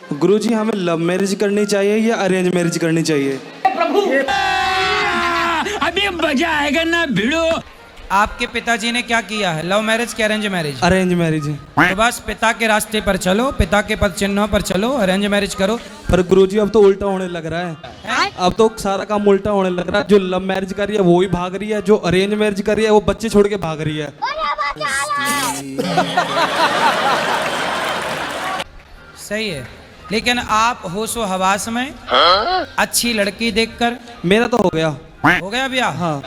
गुरुजी हमें love marriage करनी चाहिए या अरेंज मैरिज करनी चाहिए? प्रभु अभी मजा आएगा ना भिड़ो। आपके पिताजी ने क्या किया है, लव मैरिज की अरेंज मैरिज? Arrange marriage. तो बस पिता के रास्ते पर चलो, पिता के पद चिन्हों पर चलो, अरेंज मैरिज करो। पर गुरुजी अब तो उल्टा होने लग रहा है, अब तो सारा काम उल्टा होने लग रहा है। जो लव मैरिज कर रही है वो ही भाग रही है, जो अरेंज मैरिज कर रही है वो बच्चे छोड़ के भाग रही है। सही है, लेकिन आप होशो हवास में अच्छी लड़की देखकर। मेरा तो हो गया ब्याह? हाँ।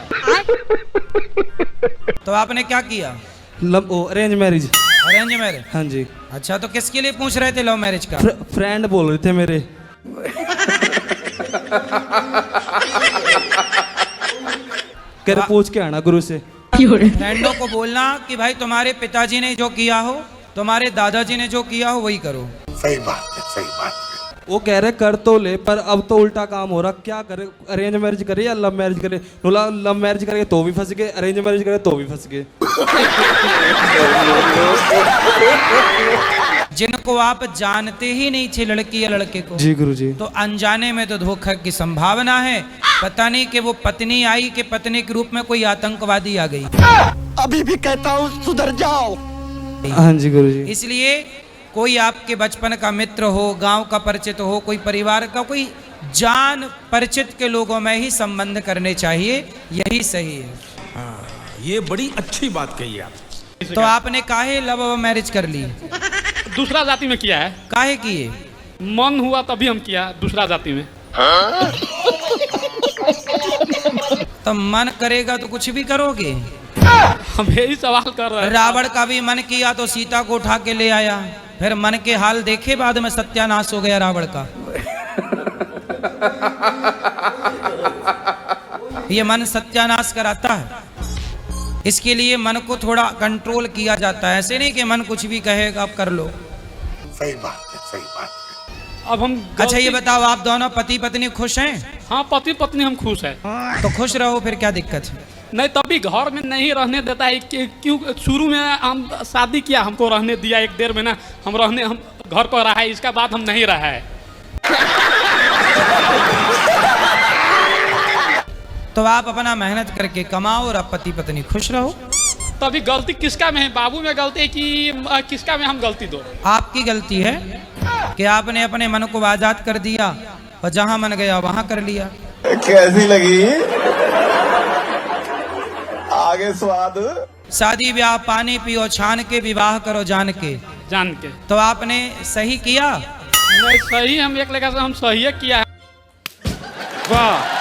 तो आपने क्या किया? Arrange marriage. Arrange marriage? हाँ जी। अच्छा, तो किसके लिए पूछ रहे थे लव मैरिज का? फ्रेंड बोल रहे थे मेरे। कह रहे पूछ के आना गुरु से। फ्रेंडों को बोलना कि भाई तुम्हारे पिताजी ने जो किया हो, तुम्हारे दादाजी ने जो किया हो वही करो। सही बात है, सही बात है। वो कह रहे कर तो ले, पर अब तो उल्टा काम हो रहा। क्या करे, अरेंज मैरिज करे या लव मैरिज करे? लव मैरिज करेंगे तो भी फंस गए, अरेंज मैरिज करे तो भी फंस गए। जिनको आप जानते ही नहीं थे, लड़की या लड़के को। जी गुरुजी। तो अनजाने में तो धोखा की संभावना है। पता नहीं कि वो पत्नी आई कि पत्नी के रूप में कोई आतंकवादी आ गई। अभी भी कहता हूँ सुधर जाओ। हाँ जी गुरुजी। इसलिए कोई आपके बचपन का मित्र हो, गांव का परिचित हो, कोई परिवार का कोई जान परिचित के लोगों में ही संबंध करने चाहिए, यही सही है। ये बड़ी अच्छी बात कही आप। तो आपने काहे लव मैरिज कर ली? दूसरा जाति में किया है। काहे किए? मन हुआ तभी हम किया दूसरा जाति में। तो मन करेगा तो कुछ भी करोगे। हम यही सवाल कर रहे हैं। रावण का भी मन किया तो सीता को उठा के ले आया, फिर मन के हाल देखे, बाद में सत्यानाश हो गया रावण का। ये मन सत्यानाश कराता है, इसके लिए मन को थोड़ा कंट्रोल किया जाता है। ऐसे नहीं कि मन कुछ भी कहेगा आप कर लो। सही बात है, सही बात है। अब हम अच्छा ये बताओ, आप दोनों पति पत्नी खुश हैं? हाँ, पति पत्नी हम खुश हैं। तो खुश रहो, फिर क्या दिक्कत है? नहीं, तभी घर में नहीं रहने देता है। क्यों? शुरू में हम शादी किया, हमको रहने दिया 1-1.5 महीना, हम घर पर रहा है, इसका बाद हम नहीं रहा है। तो आप अपना मेहनत करके कमाओ और आप पति पत्नी खुश रहो। तभी गलती किसका में है? बाबू में गलती है कि किसका में हम गलती दो? आपकी गलती है कि आपने अपने मन को आजाद कर दिया और जहां मन गया वहां कर लिया। कैसी लगी आगे स्वाद? शादी ब्याह पानी पियो छान के, विवाह करो जान के। जान के। तो आपने सही किया? नहीं, सही हम एक लेकर हम सही किया है। वाह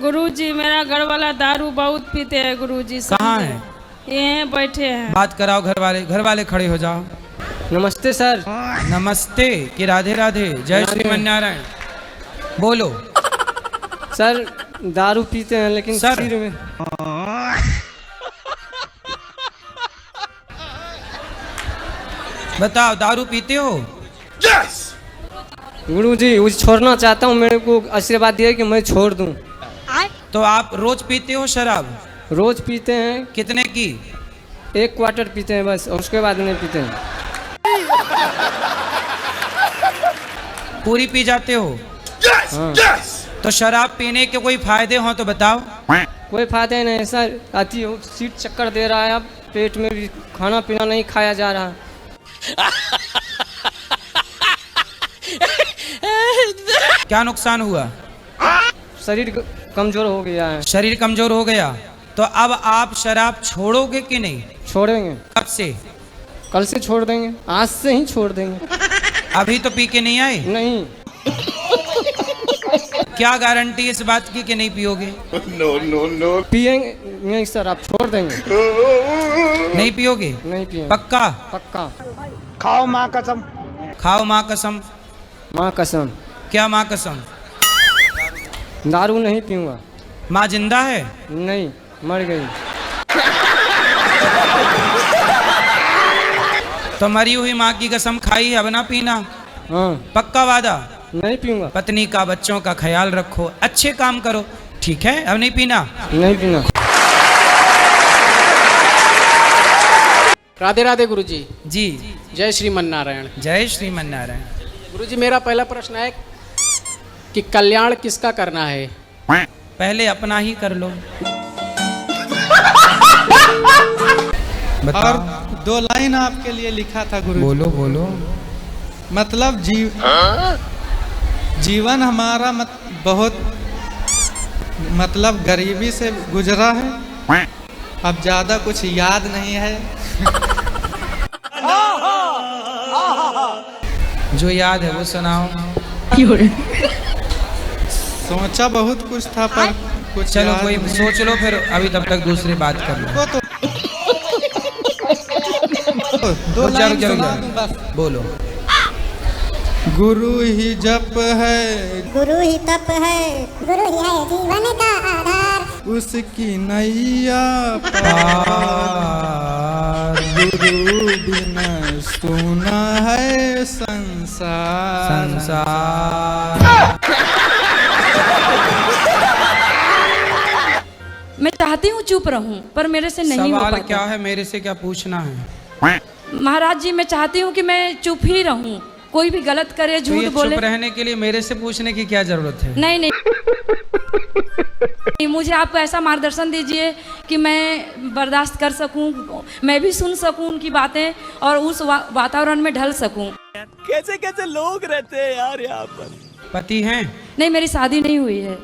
गुरुजी, मेरा घर वाला दारू बहुत पीते हैं गुरुजी। कहाँ है? ये हैं, बैठे हैं। बात कराओ, घर वाले खड़े हो जाओ। नमस्ते सर। नमस्ते कि राधे राधे, जय श्रीमन्नारायण। बोलो सर, दारू पीते हैं लेकिन सर सिर में। बताओ, दारू पीते हो? यस। गुरुजी, उसे छोड़ना चाहता हूँ, मेरे को आशीर्वाद दिया कि मैं छोड़ दूँ। तो आप रोज पीते हो शराब? रोज पीते हैं। कितने की? 1 क्वार्टर पीते हैं बस, उसके बाद नहीं पीते हैं। पूरी पी जाते हो? Yes, yes. तो शराब पीने के कोई फायदे हो तो बताओ। कोई फायदा नहीं सर, आती हो सीट चक्कर दे रहा है, अब पेट में भी खाना पीना नहीं खाया जा रहा। क्या नुकसान हुआ? शरीर कमजोर हो गया है। शरीर कमजोर हो गया। तो अब आप शराब छोड़ोगे कि नहीं? छोड़ेंगे। कब से? कल से छोड़ देंगे, आज से ही छोड़ देंगे। अभी तो पी के नहीं आए? नहीं। क्या गारंटी इस बात की कि नहीं पियोगे? No no no. पिएंगे नहीं सर, आप छोड़ देंगे। नहीं पियोगे? नहीं पिएंगे। पक्का? पक्का। खाओ माँ कसम। खाओ माँ कसम। माँ कसम। क्या माँ कसम? दारू नहीं पीऊंगा। माँ जिंदा है? नहीं, मर गई। तो मरी हुई माँ की कसम खाई है, अब ना पीना। हाँ। पक्का वादा? नहीं पीऊंगा। पत्नी का, बच्चों का ख्याल रखो, अच्छे काम करो, ठीक है? अब नहीं पीना? नहीं पीना। राधे राधे गुरुजी। जी जय श्रीमन नारायण। जय श्रीमन नारायण। गुरुजी मेरा पहला प्रश्न है कि कल्याण किसका करना है? पहले अपना ही कर लो। और 2 लाइन आपके लिए लिखा था गुरु। बोलो बोलो। मतलब जीवन हमारा बहुत मतलब गरीबी से गुजरा है, अब ज्यादा कुछ याद नहीं है। जो याद है वो सुनाओ। सोचा बहुत कुछ था पर कुछ चलो याद कोई नहीं। सोच लो, फिर अभी तब तक दूसरी बात कर लो। वो तो 2 रुक जा, लाइन रुक जा, रुक सुना जा। दूं बस। बोलो। गुरु ही जप है, गुरु ही तप है, गुरु ही है जीवन का आधार, उसकी नैया पार, गुरु बिना सुना है संसार। मैं चाहती हूँ चुप रहूं, पर मेरे से नहीं हो सवाल पाता। क्या है, मेरे से क्या पूछना है? महाराज जी, मैं चाहती हूँ कि मैं चुप ही रहूं, कोई भी गलत करे, तो ये झूठ बोले। चुप रहने के लिए मेरे से पूछने की क्या जरूरत है? नहीं नहीं नहीं, मुझे आप ऐसा मार्गदर्शन दीजिए कि मैं बर्दाश्त कर सकूं, मैं भी सुन सकूं उनकी बातें और उस वातावरण में ढल सकूं। कैसे कैसे लोग रहते हैं यार यहाँ पर। पति हैं? नहीं, मेरी शादी नहीं हुई है।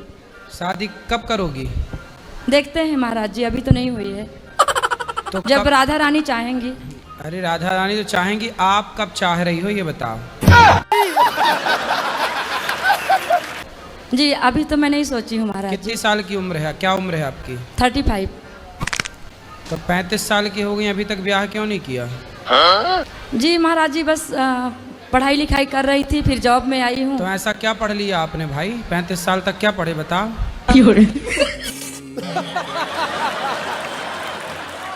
शादी कब करोगी? देखते हैं महाराज जी, अभी तो नहीं हुई है। तो जब राधा रानी चाहेंगी। अरे राधा रानी तो चाहेंगी, आप कब चाह रही हो ये बताओ। जी अभी तो मैं नहीं सोची हूँ महाराज। कितनी साल की उम्र है, क्या उम्र है आपकी? 35। तो 35 साल की हो गई, अभी तक ब्याह क्यों नहीं किया? जी महाराज जी, बस पढ़ाई लिखाई कर रही थी, फिर जॉब में आई हूँ। तो ऐसा क्या पढ़ लिया आपने भाई? 35 साल तक क्या पढ़े बताओ।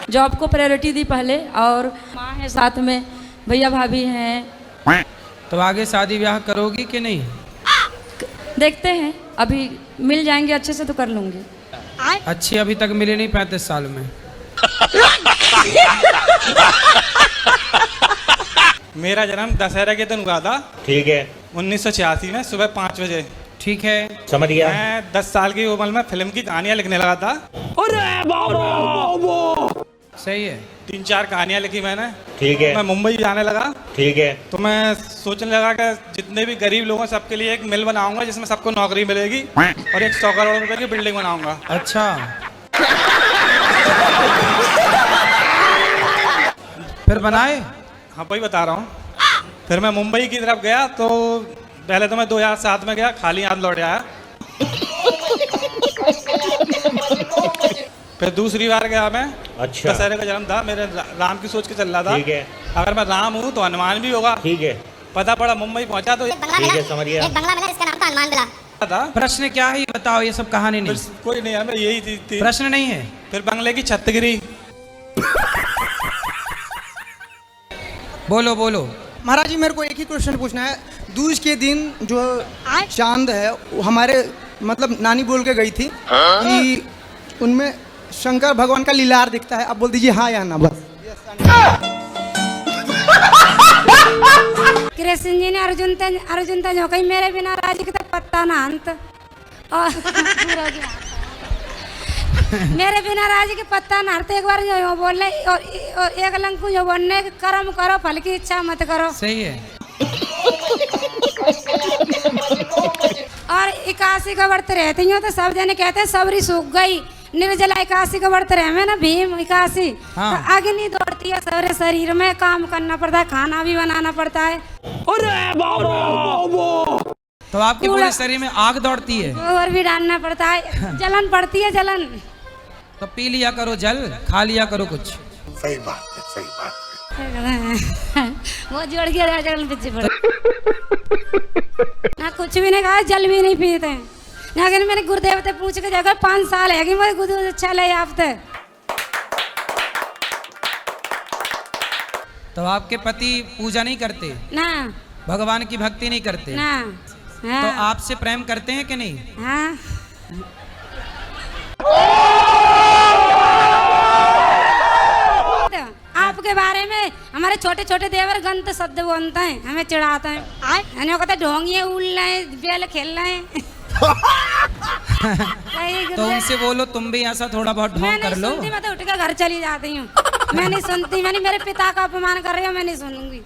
जॉब को प्रायोरिटी दी पहले, और माँ है साथ में, भैया भाभी हैं। तो आगे शादी ब्याह करोगी कि नहीं? देखते हैं, अभी मिल जाएंगे अच्छे से तो कर लूंगी। अच्छी अभी तक मिली नहीं 35 साल में। मेरा जन्म दशहरा के दिन हुआ था। ठीक है, 1986 में सुबह 5 बजे। ठीक है, समझ गया। मैं 10 साल की उम्र में फिल्म की कहानियां लिखने लगा था। सही है। 3-4 कहानियां लिखी मैंने। ठीक है, मैं मुंबई जाने लगा। ठीक है, तो मैं सोचने लगा कि जितने भी गरीब लोग हैं सबके लिए एक मिल बनाऊंगा जिसमें सबको नौकरी मिलेगी, और 100 करोड़ रुपए की बिल्डिंग बनाऊंगा। अच्छा, फिर बनाए? हाँ वही बता रहा हूँ। फिर मैं मुंबई की तरफ गया, तो पहले तो मैं 2007 में गया, खाली हाथ लौट आया। फिर दूसरी बार गया मैं। अच्छा, दशहरे का जन्म था, मेरे राम की सोच के चल रहा था। ठीक है, अगर मैं राम हूँ तो हनुमान भी होगा। ठीक है, पता पड़ा मुंबई पहुंचा तो ठीक है, समझ गया। एक बंगला मिला जिसका नाम था हनुमान विला। था। प्रश्न क्या है ये बताओ, ये सब कहानी नहीं। कोई नहीं है, मैं यही चीज थी। प्रश्न नहीं है। फिर बंगले की छत गिरी। बोलो बोलो। महाराज जी मेरे को एक ही क्वेश्चन पूछना है। दूज के दिन जो चांद है वो हमारे मतलब नानी बोल के गई थी कि उनमें शंकर भगवान का लीलार दिखता है। आप बोल दीजिए हाँ या ना बस। कृष्ण जी ने अर्जुन जो कही मेरे बिना राज के तो पत्ता ना अंत, और मेरे बिना राज के पत्ता ना हरते। एक बार जो बोले और एक लंकु जो बोलने कर्म करो फल की इच्छा मत करो। सही है। और 81 का व्रत रहती हूँ तो सब जने कहते हैं सबरी सूख गई। निर्जला 81 का व्रत रहे में ना भीम 81। हाँ। तो आगे नहीं दौड़ती है, सारे शरीर में काम करना पड़ता है, खाना भी बनाना पड़ता है। तो आपके पूरे शरीर में आग दौड़ती है? और भी डालना पड़ता है, जलन पड़ती है जलन। तो पी लिया करो जल, खा लिया करो कुछ। सही बात है, सही बात है। वो जोड़ गया जलन पीछे पड़ ना, कुछ भी नहीं कहा, जल भी नहीं पीते हैं। लेकिन मेरे गुरुदेव से पूछ के जाकर 5 साल है कि मेरे गुरु अच्छा ले आपते। तो आपके पति पूजा नहीं करते ना, भगवान की भक्ति नहीं करते ना। हाँ। तो आपसे प्रेम करते हैं कि नहीं? हाँ। आपके के बारे में हमारे छोटे छोटे देवर गंत शब्द बोलते हैं, हमें चिढ़ाते हैं। हमें कहते ढोंगिए उल रहे बेल खेल रहे हैं। तो उनसे बोलो तुम भी ऐसा थोड़ा बहुत ढोंग कर लो। मैं तो उठ के घर चली जाती हूँ, मैं नहीं सुनती। मैंने मेरे पिता का अपमान कर रही हूँ, मैं नहीं सुनूंगी।